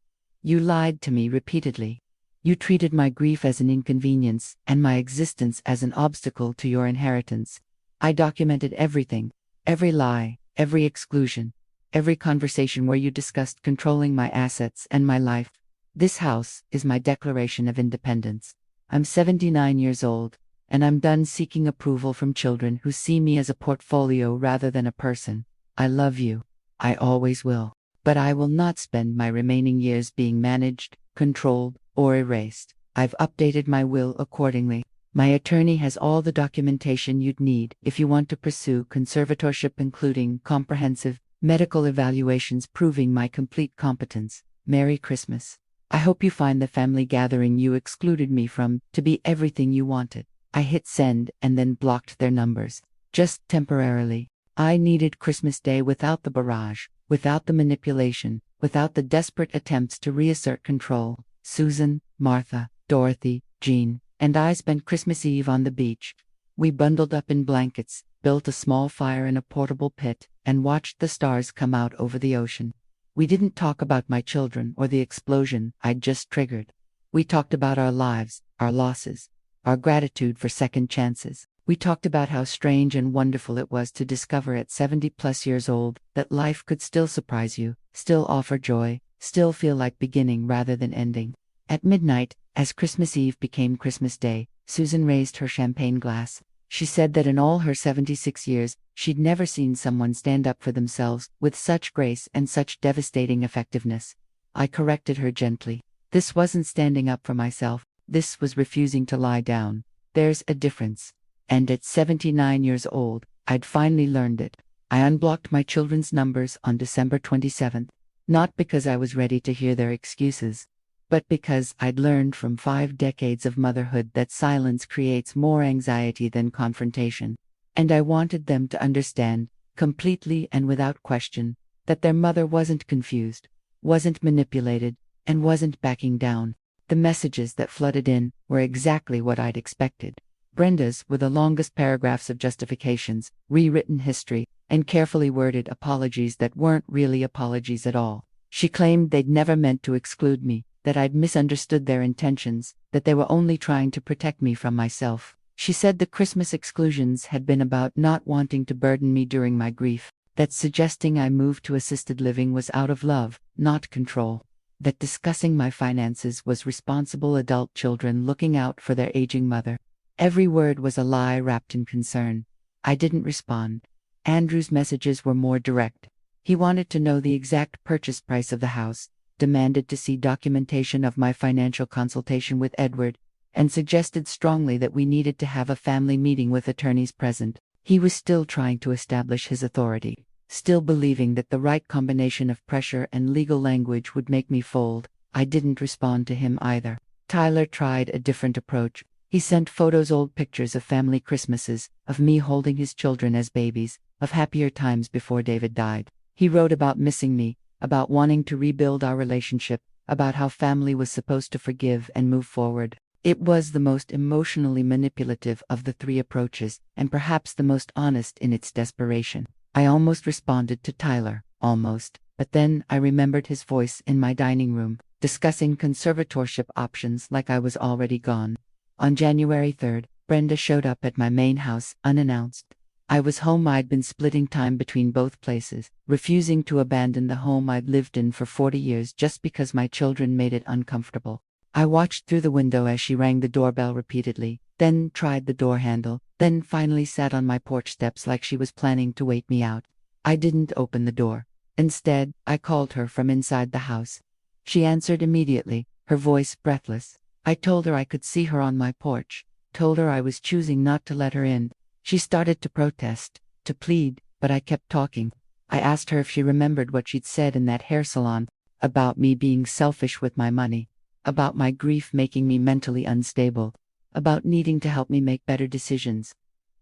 You lied to me repeatedly. You treated my grief as an inconvenience and my existence as an obstacle to your inheritance. I documented everything, every lie, every exclusion, every conversation where you discussed controlling my assets and my life. This house is my declaration of independence. I'm 79 years old, and I'm done seeking approval from children who see me as a portfolio rather than a person. I love you. I always will. But I will not spend my remaining years being managed, controlled, or erased. I've updated my will accordingly. My attorney has all the documentation you'd need if you want to pursue conservatorship, including comprehensive medical evaluations proving my complete competence. Merry Christmas. I hope you find the family gathering you excluded me from to be everything you wanted. I hit send and then blocked their numbers. Just temporarily. I needed Christmas Day without the barrage, without the manipulation, without the desperate attempts to reassert control. Susan, Martha, Dorothy, Jean, and I spent Christmas Eve on the beach. We bundled up in blankets, built a small fire in a portable pit, and watched the stars come out over the ocean. We didn't talk about my children or the explosion I'd just triggered. We talked about our lives, our losses, our gratitude for second chances. We talked about how strange and wonderful it was to discover at 70+ years old that life could still surprise you, still offer joy, still feel like beginning rather than ending. At midnight, as Christmas Eve became Christmas Day, Susan raised her champagne glass. She said that in all her 76 years, she'd never seen someone stand up for themselves with such grace and such devastating effectiveness. I corrected her gently. This wasn't standing up for myself. This was refusing to lie down. There's a difference. And at 79 years old, I'd finally learned it. I unblocked my children's numbers on December 27th, not because I was ready to hear their excuses, but because I'd learned from 5 decades of motherhood that silence creates more anxiety than confrontation. And I wanted them to understand, completely and without question, that their mother wasn't confused, wasn't manipulated, and wasn't backing down. The messages that flooded in were exactly what I'd expected. Brenda's were the longest paragraphs of justifications, rewritten history, and carefully worded apologies that weren't really apologies at all. She claimed they'd never meant to exclude me, that I'd misunderstood their intentions, that they were only trying to protect me from myself. She said the Christmas exclusions had been about not wanting to burden me during my grief, that suggesting I move to assisted living was out of love, not control, that discussing my finances was responsible adult children looking out for their aging mother. Every word was a lie wrapped in concern. I didn't respond. Andrew's messages were more direct. He wanted to know the exact purchase price of the house, demanded to see documentation of my financial consultation with Edward, and suggested strongly that we needed to have a family meeting with attorneys present. He was still trying to establish his authority, still believing that the right combination of pressure and legal language would make me fold. I didn't respond to him either. Tyler tried a different approach. He sent photos, old pictures of family Christmases, of me holding his children as babies, of happier times before David died. He wrote about missing me, about wanting to rebuild our relationship, about how family was supposed to forgive and move forward. It was the most emotionally manipulative of the 3 approaches, and perhaps the most honest in its desperation. I almost responded to Tyler, almost, but then I remembered his voice in my dining room, discussing conservatorship options like I was already gone. On January 3rd, Brenda showed up at my main house, unannounced. I was home. I'd been splitting time between both places, refusing to abandon the home I'd lived in for 40 years just because my children made it uncomfortable. I watched through the window as she rang the doorbell repeatedly, then tried the door handle, then finally sat on my porch steps like she was planning to wait me out. I didn't open the door. Instead, I called her from inside the house. She answered immediately, her voice breathless. I told her I could see her on my porch, told her I was choosing not to let her in. She started to protest, to plead, but I kept talking. I asked her if she remembered what she'd said in that hair salon, about me being selfish with my money, about my grief making me mentally unstable, about needing to help me make better decisions.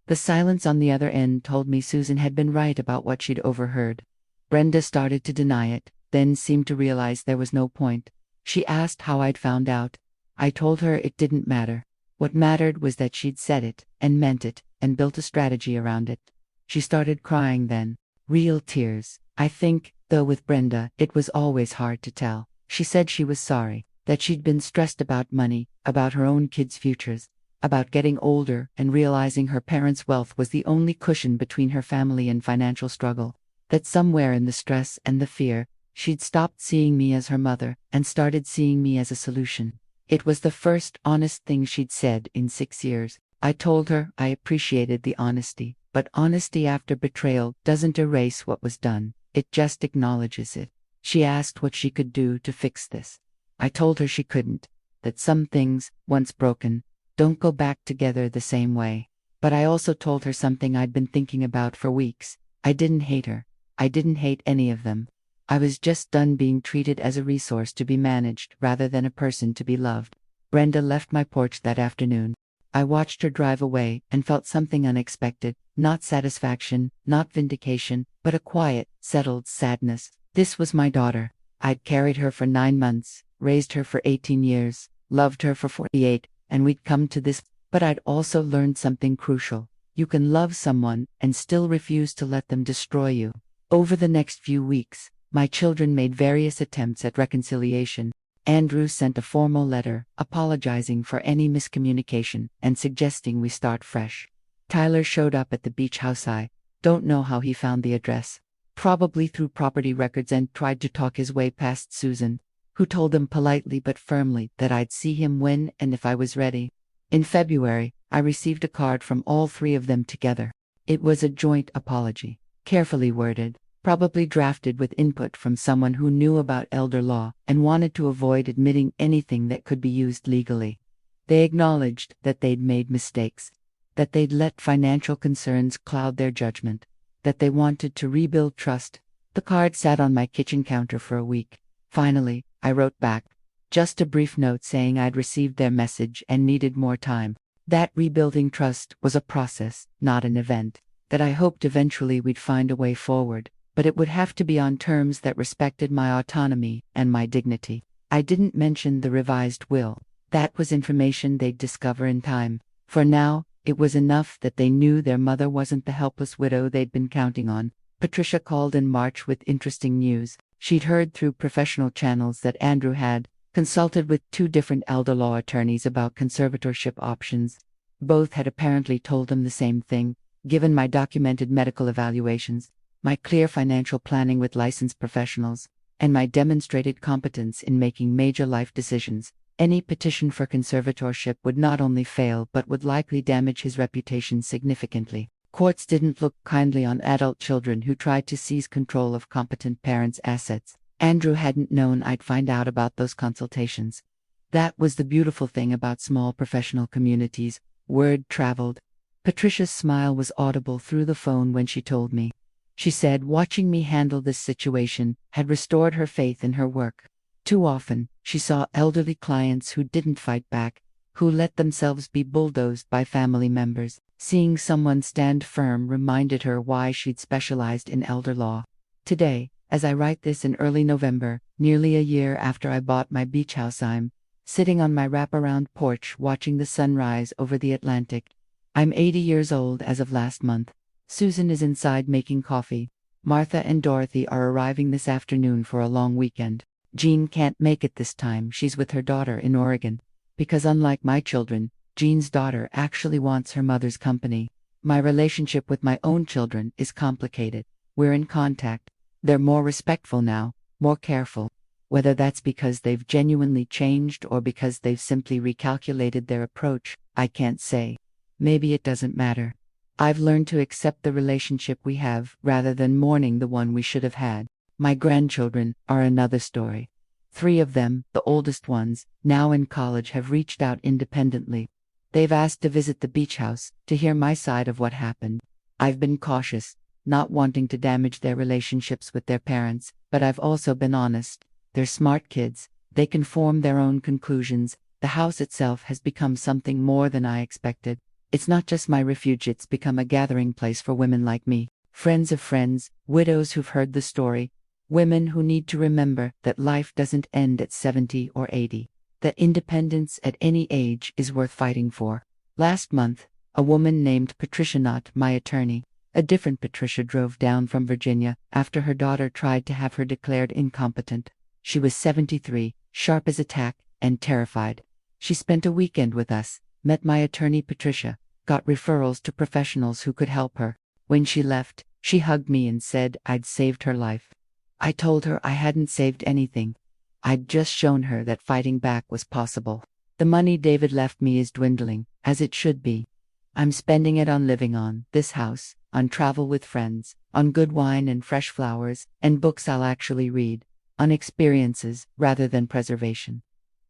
The silence on the other end told me Susan had been right about what she'd overheard. Brenda started to deny it, then seemed to realize there was no point. She asked how I'd found out. I told her it didn't matter. What mattered was that she'd said it, and meant it, and built a strategy around it. She started crying then. Real tears. I think, though with Brenda, it was always hard to tell. She said she was sorry, that she'd been stressed about money, about her own kids' futures, about getting older and realizing her parents' wealth was the only cushion between her family and financial struggle, that somewhere in the stress and the fear, she'd stopped seeing me as her mother and started seeing me as a solution. It was the first honest thing she'd said in 6 years. I told her I appreciated the honesty, but honesty after betrayal doesn't erase what was done, it just acknowledges it. She asked what she could do to fix this. I told her she couldn't, that some things, once broken, don't go back together the same way. But I also told her something I'd been thinking about for weeks. I didn't hate her. I didn't hate any of them. I was just done being treated as a resource to be managed rather than a person to be loved. Brenda left my porch that afternoon. I watched her drive away and felt something unexpected, not satisfaction, not vindication, but a quiet, settled sadness. This was my daughter. I'd carried her for 9 months, raised her for 18 years, loved her for 48, and we'd come to this, but I'd also learned something crucial. You can love someone and still refuse to let them destroy you. Over the next few weeks, my children made various attempts at reconciliation. Andrew sent a formal letter, apologizing for any miscommunication and suggesting we start fresh. Tyler showed up at the beach house. I don't know how he found the address. Probably through property records, and tried to talk his way past Susan, who told him politely but firmly that I'd see him when and if I was ready. In February, I received a card from all 3 of them together. It was a joint apology, carefully worded, probably drafted with input from someone who knew about elder law and wanted to avoid admitting anything that could be used legally. They acknowledged that they'd made mistakes, that they'd let financial concerns cloud their judgment, that they wanted to rebuild trust. The card sat on my kitchen counter for a week. Finally, I wrote back, just a brief note saying I'd received their message and needed more time, that rebuilding trust was a process, not an event, that I hoped eventually we'd find a way forward, but it would have to be on terms that respected my autonomy and my dignity. I didn't mention the revised will. That was information they'd discover in time. For now, it was enough that they knew their mother wasn't the helpless widow they'd been counting on. Patricia called in March with interesting news. She'd heard through professional channels that Andrew had consulted with 2 different elder law attorneys about conservatorship options. Both had apparently told him the same thing. Given my documented medical evaluations, my clear financial planning with licensed professionals, and my demonstrated competence in making major life decisions, any petition for conservatorship would not only fail but would likely damage his reputation significantly. Courts didn't look kindly on adult children who tried to seize control of competent parents' assets. Andrew hadn't known I'd find out about those consultations. That was the beautiful thing about small professional communities. Word traveled. Patricia's smile was audible through the phone when she told me. She said watching me handle this situation had restored her faith in her work. Too often, she saw elderly clients who didn't fight back, who let themselves be bulldozed by family members. Seeing someone stand firm reminded her why she'd specialized in elder law. Today, as I write this in early November, nearly a year after I bought my beach house, I'm sitting on my wraparound porch watching the sunrise over the Atlantic. I'm 80 years old as of last month. Susan is inside making coffee. Martha and Dorothy are arriving this afternoon for a long weekend. Jean can't make it this time. She's with her daughter in Oregon. Because unlike my children, Jean's daughter actually wants her mother's company. My relationship with my own children is complicated. We're in contact. They're more respectful now, more careful. Whether that's because they've genuinely changed or because they've simply recalculated their approach, I can't say. maybe it doesn't matter. I've learned to accept the relationship we have rather than mourning the one we should have had. My grandchildren are another story. 3 of them, the oldest ones, now in college, have reached out independently. They've asked to visit the beach house, to hear my side of what happened. I've been cautious, not wanting to damage their relationships with their parents, but I've also been honest. They're smart kids, they can form their own conclusions. The house itself has become something more than I expected. It's not just my refuge, it's become a gathering place for women like me, friends of friends, widows who've heard the story, women who need to remember that life doesn't end at 70 or 80, that independence at any age is worth fighting for. Last month, a woman named Patricia, not my attorney, a different Patricia, drove down from Virginia after her daughter tried to have her declared incompetent. She was 73, sharp as a tack, and terrified. She spent a weekend with us, met my attorney Patricia, got referrals to professionals who could help her. When she left, she hugged me and said I'd saved her life. I told her I hadn't saved anything. I'd just shown her that fighting back was possible. The money David left me is dwindling, as it should be. I'm spending it on living, on this house, on travel with friends, on good wine and fresh flowers, and books I'll actually read, on experiences rather than preservation.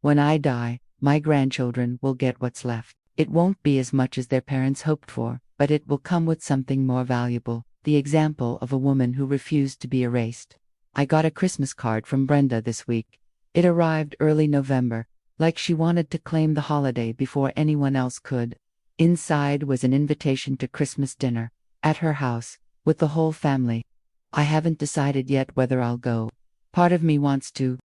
When I die, my grandchildren will get what's left. It won't be as much as their parents hoped for, but it will come with something more valuable, the example of a woman who refused to be erased. I got a Christmas card from Brenda this week. It arrived early November, like she wanted to claim the holiday before anyone else could. Inside was an invitation to Christmas dinner, at her house, with the whole family. I haven't decided yet whether I'll go. Part of me wants to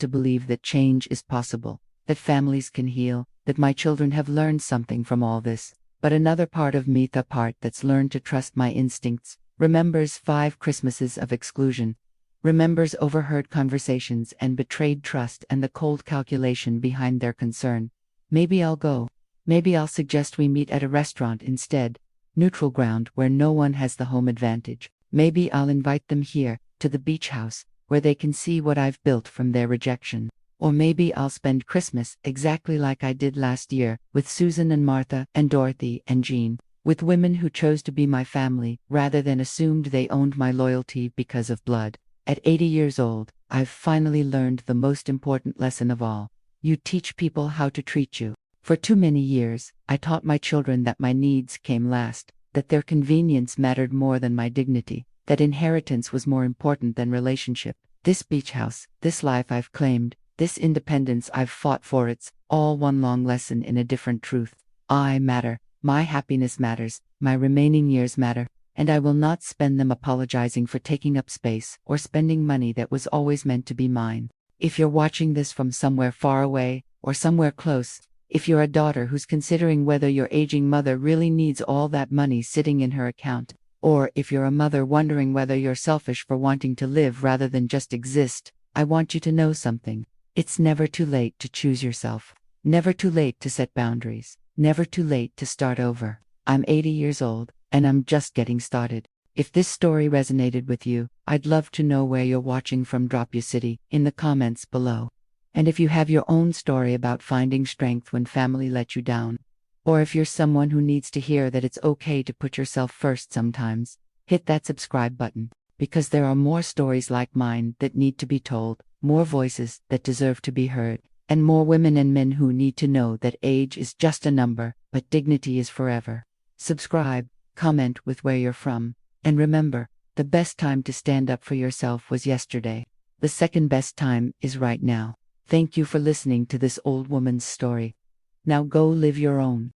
believe that change is possible, that families can heal, that my children have learned something from all this. But another part of me, the part that's learned to trust my instincts, remembers 5 Christmases of exclusion, remembers overheard conversations and betrayed trust and the cold calculation behind their concern. Maybe I'll go. Maybe I'll suggest we meet at a restaurant instead, neutral ground where no one has the home advantage. Maybe I'll invite them here, to the beach house, where they can see what I've built from their rejection. Or maybe I'll spend Christmas exactly like I did last year, with Susan and Martha and Dorothy and Jean, with women who chose to be my family rather than assumed they owned my loyalty because of blood. At 80 years old, I've finally learned the most important lesson of all. You teach people how to treat you. For too many years, I taught my children that my needs came last, that their convenience mattered more than my dignity, that inheritance was more important than relationship. This beach house, this life I've claimed, this independence I've fought for, it's all one long lesson in a different truth. I matter, my happiness matters, my remaining years matter, and I will not spend them apologizing for taking up space or spending money that was always meant to be mine. If you're watching this from somewhere far away, or somewhere close, if you're a daughter who's considering whether your aging mother really needs all that money sitting in her account, or if you're a mother wondering whether you're selfish for wanting to live rather than just exist, I want you to know something. It's never too late to choose yourself. Never too late to set boundaries. Never too late to start over. I'm 80 years old, and I'm just getting started. If this story resonated with you, I'd love to know where you're watching from. Drop your city in the comments below. And if you have your own story about finding strength when family let you down, or if you're someone who needs to hear that it's okay to put yourself first sometimes, hit that subscribe button, because there are more stories like mine that need to be told, more voices that deserve to be heard, and more women and men who need to know that age is just a number, but dignity is forever. Subscribe, comment with where you're from, and remember, the best time to stand up for yourself was yesterday. The second best time is right now. Thank you for listening to this old woman's story. Now go live your own.